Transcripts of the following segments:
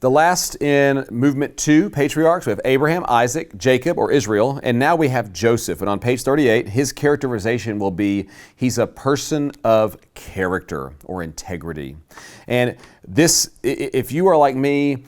The last in movement 2 patriarchs, we have Abraham, Isaac, Jacob, or Israel, and now we have Joseph. And on page 38, his characterization will be he's a person of character or integrity. And this, if you are like me,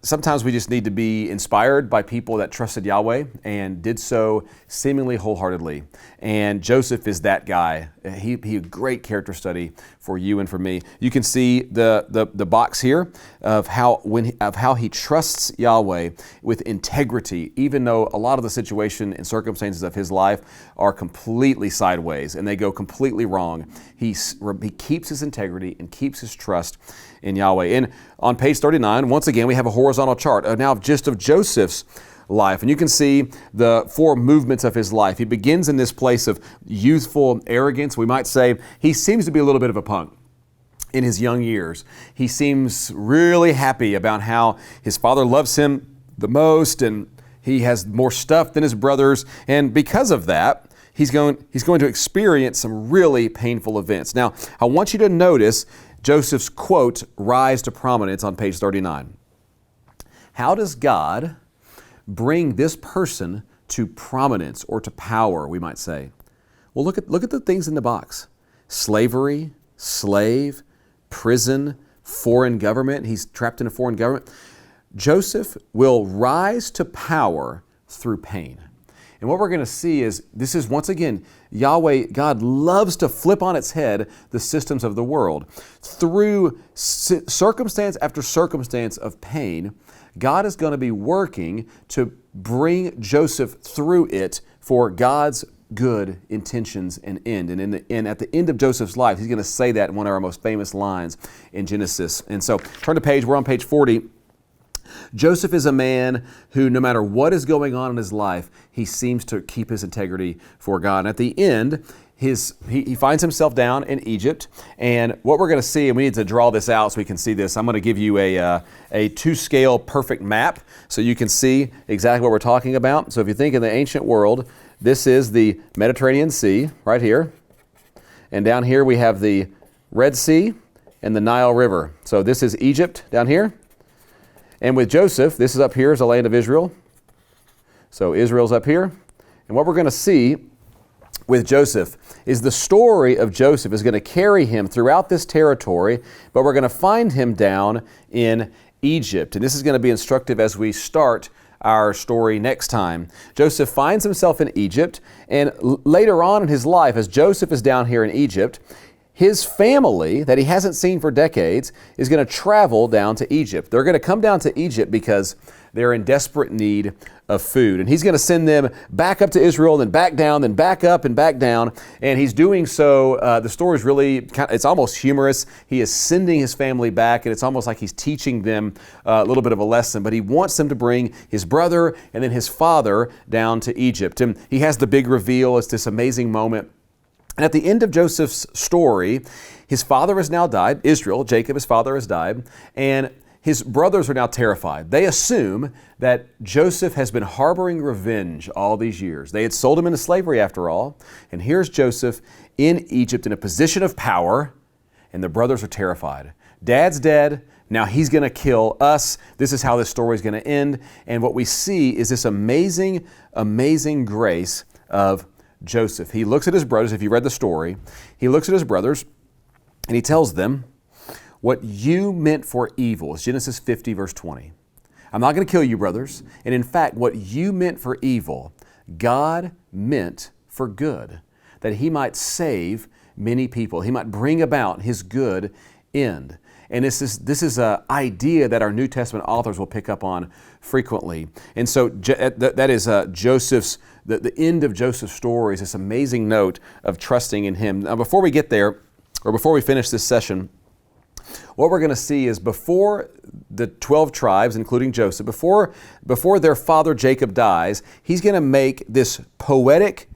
sometimes we just need to be inspired by people that trusted Yahweh and did so seemingly wholeheartedly. And Joseph is that guy. He a great character study for you and for me. You can see the box here of how he trusts Yahweh with integrity, even though a lot of the situation and circumstances of his life are completely sideways and they go completely wrong. He keeps his integrity and keeps his trust in Yahweh. And on page 39, once again, we have a horizontal chart now just of Joseph's life. And you can see the 4 movements of his life. He begins in this place of youthful arrogance. We might say he seems to be a little bit of a punk in his young years. He seems really happy about how his father loves him the most and he has more stuff than his brothers. And because of that, he's going to experience some really painful events. Now, I want you to notice Joseph's quote, rise to prominence on page 39. How does God bring this person to prominence or to power, we might say? Well, look at the things in the box. Slavery, slave, prison, foreign government. He's trapped in a foreign government. Joseph will rise to power through pain. And what we're going to see is, this is once again, Yahweh, God loves to flip on its head the systems of the world. Through circumstance after circumstance of pain, God is going to be working to bring Joseph through it for God's good intentions and end. And at the end of Joseph's life, he's going to say that in one of our most famous lines in Genesis. And so turn to page, we're on page 40. Joseph is a man who, no matter what is going on in his life, he seems to keep his integrity for God. And at the end, he finds himself down in Egypt. And what we're going to see, and we need to draw this out so we can see this, I'm going to give you a 2-scale perfect map so you can see exactly what we're talking about. So if you think in the ancient world, this is the Mediterranean Sea right here. And down here we have the Red Sea and the Nile River. So this is Egypt down here. And with Joseph, this is up here is the land of Israel. So Israel's up here. And what we're going to see with Joseph is the story of Joseph is going to carry him throughout this territory, but we're going to find him down in Egypt. And this is going to be instructive as we start our story next time. Joseph finds himself in Egypt, and later on in his life, as Joseph is down here in Egypt, his family that he hasn't seen for decades is going to travel down to Egypt. They're going to come down to Egypt because they're in desperate need of food. And he's going to send them back up to Israel, then back down, then back up and back down. And he's doing so, the story is really, it's almost humorous. He is sending his family back, and it's almost like he's teaching them a little bit of a lesson. But he wants them to bring his brother and then his father down to Egypt. And he has the big reveal. It's this amazing moment. And at the end of Joseph's story, his father has now died. Israel, Jacob, his father, has died. And his brothers are now terrified. They assume that Joseph has been harboring revenge all these years. They had sold him into slavery after all. And here's Joseph in Egypt in a position of power. And the brothers are terrified. Dad's dead. Now he's going to kill us. This is how this story is going to end. And what we see is this amazing, amazing grace of Joseph. He looks at his brothers, if you read the story, he looks at his brothers and he tells them, what you meant for evil, is Genesis 50 verse 20. I'm not going to kill you, brothers. And in fact, what you meant for evil, God meant for good, that he might save many people. He might bring about his good end. And this is an idea that our New Testament authors will pick up on frequently. And so that is Joseph's, the end of Joseph's story is this amazing note of trusting in him. Now, before we get there, or before we finish this session, what we're going to see is before the 12 tribes, including Joseph, before their father Jacob dies, he's going to make this poetic,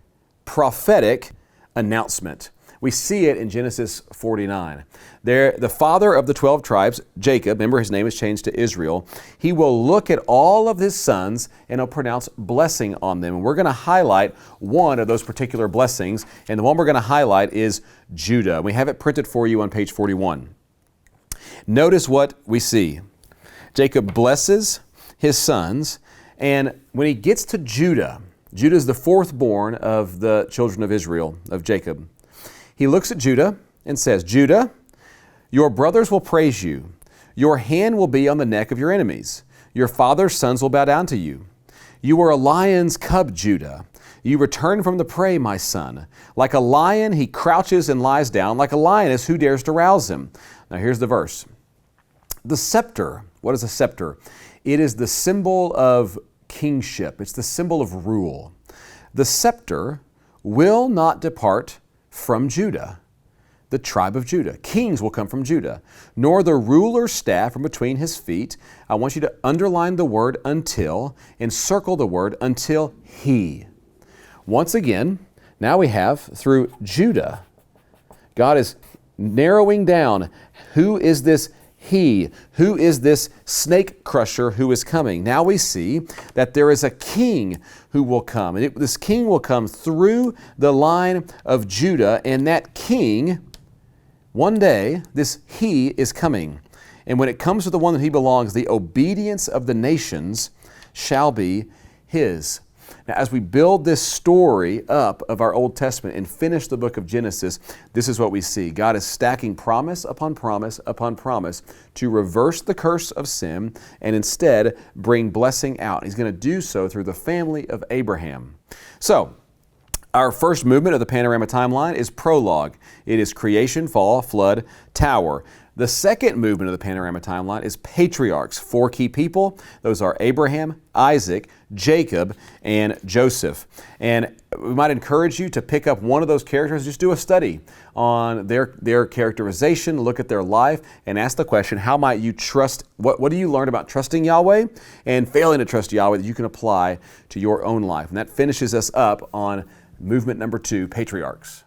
prophetic announcement. We see it in Genesis 49. There, the father of the 12 tribes, Jacob, remember his name is changed to Israel, he will look at all of his sons and he'll pronounce blessing on them. And we're going to highlight one of those particular blessings. And the one we're going to highlight is Judah. We have it printed for you on page 41. Notice what we see. Jacob blesses his sons, and when he gets to Judah, Judah is the fourth born of the children of Israel, of Jacob. He looks at Judah and says, Judah, your brothers will praise you. Your hand will be on the neck of your enemies. Your father's sons will bow down to you. You are a lion's cub, Judah. You return from the prey, my son. Like a lion, he crouches and lies down. Like a lioness, who dares to rouse him? Now here's the verse. The scepter, what is a scepter? It is the symbol of kingship. It's the symbol of rule. The scepter will not depart from Judah, the tribe of Judah. Kings will come from Judah, nor the ruler's staff from between his feet. I want you to underline the word until and circle the word until he. Once again, now we have through Judah, God is narrowing down who is this he, who is this snake crusher who is coming. Now we see that there is a king who will come. And this king will come through the line of Judah, and that king, one day, this he is coming. And when it comes to the one that he belongs, the obedience of the nations shall be his. Now, as we build this story up of our Old Testament and finish the book of Genesis, this is what we see. God is stacking promise upon promise upon promise to reverse the curse of sin and instead bring blessing out. He's going to do so through the family of Abraham. So, our first movement of the Panorama timeline is prologue. It is creation, fall, flood, tower. The second movement of the Panorama timeline is patriarchs, four key people. Those are Abraham, Isaac, Jacob, and Joseph. And we might encourage you to pick up one of those characters, just do a study on their characterization, look at their life, and ask the question, how might you trust, what do you learn about trusting Yahweh and failing to trust Yahweh that you can apply to your own life? And that finishes us up on movement number 2, patriarchs.